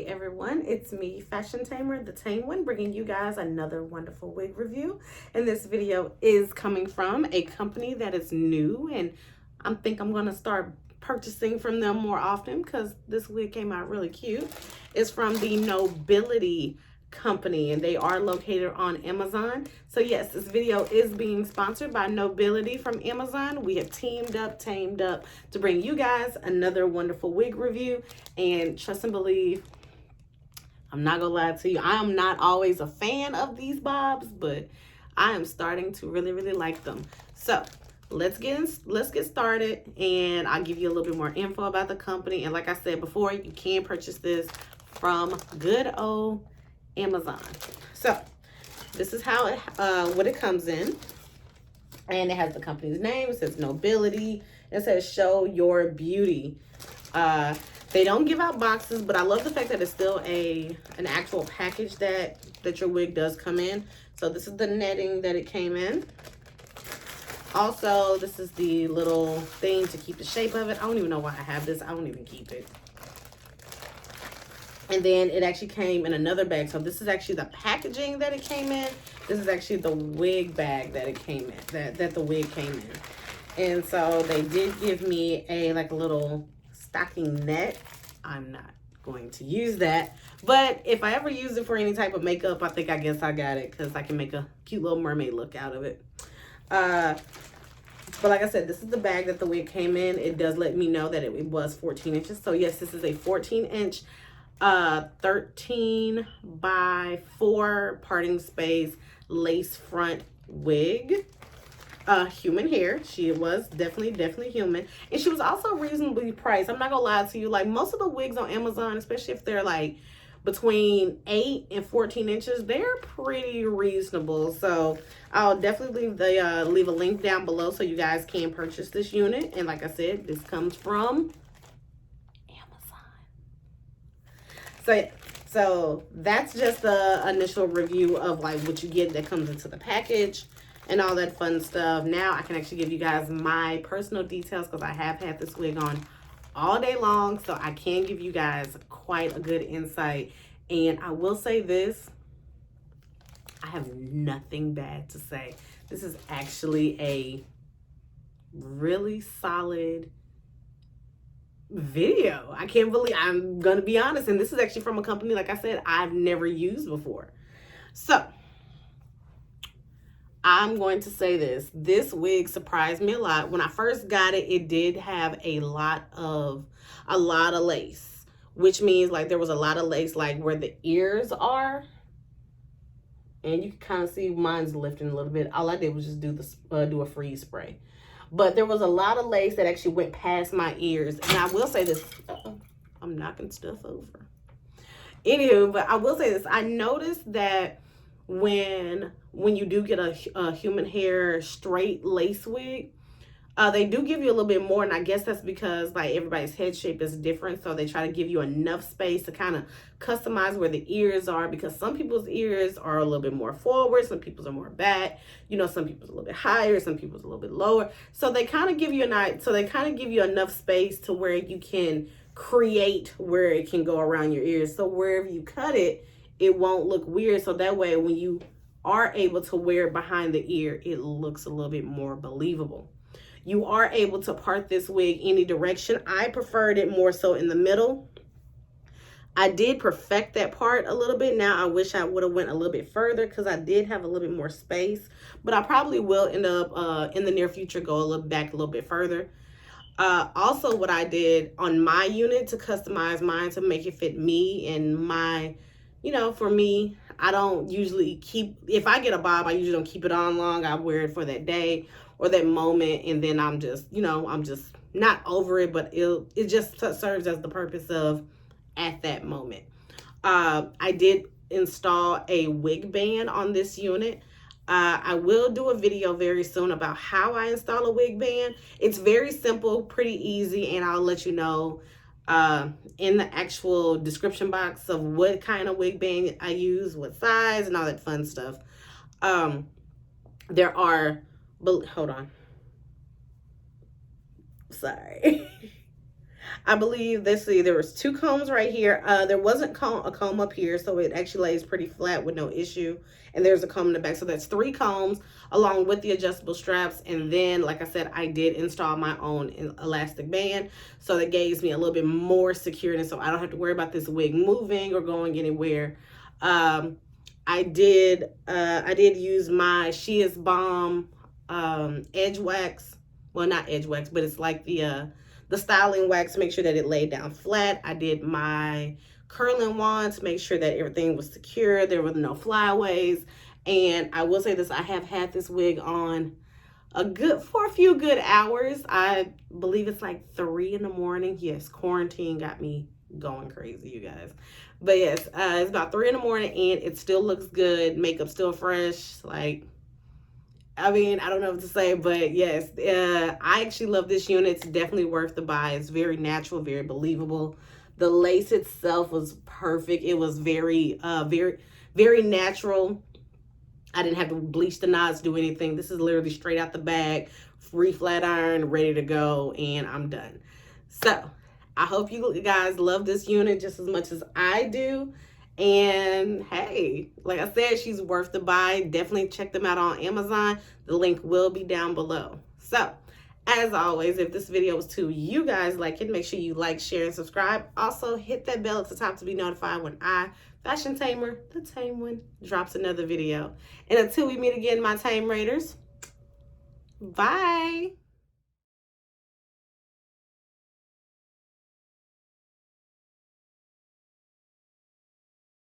everyone, it's me, Fashion Tamer, the Tame One, bringing you guys another wonderful wig review. And this video is coming from a company that is new, and I think I'm going to start purchasing from them more often because this wig came out really cute. It's from the Nobility company, and they are located on Amazon. So yes, this video is being sponsored by Nobility from Amazon. We have tamed up to bring you guys another wonderful wig review. And trust and believe, I'm not gonna lie to you, I am not always a fan of these bobs, but I am starting to really like them. So let's get started, and I'll give you a little bit more info about the company. And like I said before, you can purchase this from good old Amazon. So this is how it what it comes in, and it has the company's name. It says Nobility. It says show your beauty. They don't give out boxes, but I love the fact that it's still an actual package that your wig does come in. So this is the netting that it came in. Also, this is the little thing to keep the shape of it. I don't even know why I have this. I don't even keep it. And then it actually came in another bag. So this is actually the packaging that it came in. This is actually the wig bag that it came in, that the wig came in. And so they did give me a little stocking net. I'm not going to use that, but if I ever use it for any type of makeup, I guess I got it because I can make a cute little mermaid look out of it. But like I said, this is the bag that the wig came in. It does let me know that it was 14 inches. So yes, this is a 14-inch 13 by 4 parting space lace front wig. Human hair. She was definitely human, and she was also reasonably priced. I'm not gonna lie to you, like most of the wigs on Amazon, especially if they're like between 8 and 14 inches, they're pretty reasonable. So I'll definitely leave a link down below so you guys can purchase this unit. And like I said, this comes from So that's just the initial review of like what you get that comes into the package and all that fun stuff. Now I can actually give you guys my personal details because I have had this wig on all day long, so I can give you guys quite a good insight. And I will say this, I have nothing bad to say. This is actually a really solid video. I can't believe, I'm gonna be honest, and this is actually from a company, like I said, I've never used before. So I'm going to say this wig surprised me a lot. When I first got it, it did have a lot of lace, which means like there was a lot of lace like where the ears are, and you can kind of see mine's lifting a little bit. All I did was just do a freeze spray. But there was a lot of lace that actually went past my ears. And I will say this. I'm knocking stuff over. Anywho, but I will say this. I noticed that when you do get a human hair straight lace wig, they do give you a little bit more, and I guess that's because like everybody's head shape is different, so they try to give you enough space to kind of customize where the ears are, because some people's ears are a little bit more forward, some people's are more back, you know, some people's a little bit higher, some people's a little bit lower. So they kind of give you enough space to where you can create where it can go around your ears. So wherever you cut it, it won't look weird. So that way when you are able to wear it behind the ear, it looks a little bit more believable. You are able to part this wig any direction. I preferred it more so in the middle. I did perfect that part a little bit. Now I wish I would have went a little bit further because I did have a little bit more space, but I probably will end up in the near future go a little bit further. Also what I did on my unit to customize mine to make it fit me and my, you know, for me, I don't usually keep, if I get a bob, I usually don't keep it on long. I wear it for that day or that moment, and then I'm just, you know, I'm just not over it, but it just serves as the purpose of at that moment. I did install a wig band on this unit. I will do a video very soon about how I install a wig band. It's very simple, pretty easy, and I'll let you know in the actual description box of what kind of wig band I use, what size, and all that fun stuff. There are, hold on. Sorry. I believe, let's see, there was 2 combs right here. There wasn't a comb up here, so it actually lays pretty flat with no issue. And there's a comb in the back, so that's 3 combs along with the adjustable straps. And then, like I said, I did install my own elastic band, so that gives me a little bit more security, so I don't have to worry about this wig moving or going anywhere. I did use my She Is Bomb edge wax. Well, not edge wax, but it's like the styling wax to make sure that it laid down flat. I did my curling wand to make sure that everything was secure. There were no flyaways. And I will say this, I have had this wig on for a few good hours. I believe it's like 3 in the morning. Yes, quarantine got me going crazy, you guys. But yes, it's about 3 in the morning and it still looks good. Makeup still fresh. Like, I mean, I don't know what to say, but yes, I actually love this unit. It's definitely worth the buy. It's very natural, very believable. The lace itself was perfect. It was very, very natural. I didn't have to bleach the knots, do anything. This is literally straight out the bag, free flat iron, ready to go, and I'm done. So I hope you guys love this unit just as much as I do. And hey, like I said, she's worth the buy. Definitely check them out on Amazon. The link will be down below. So as always, if this video was to you guys like it, make sure you like, share, and subscribe. Also, hit that bell at the top to be notified when I, Fashion Tamer, the Tame One, drops another video. And until we meet again, my Tame Raiders, bye.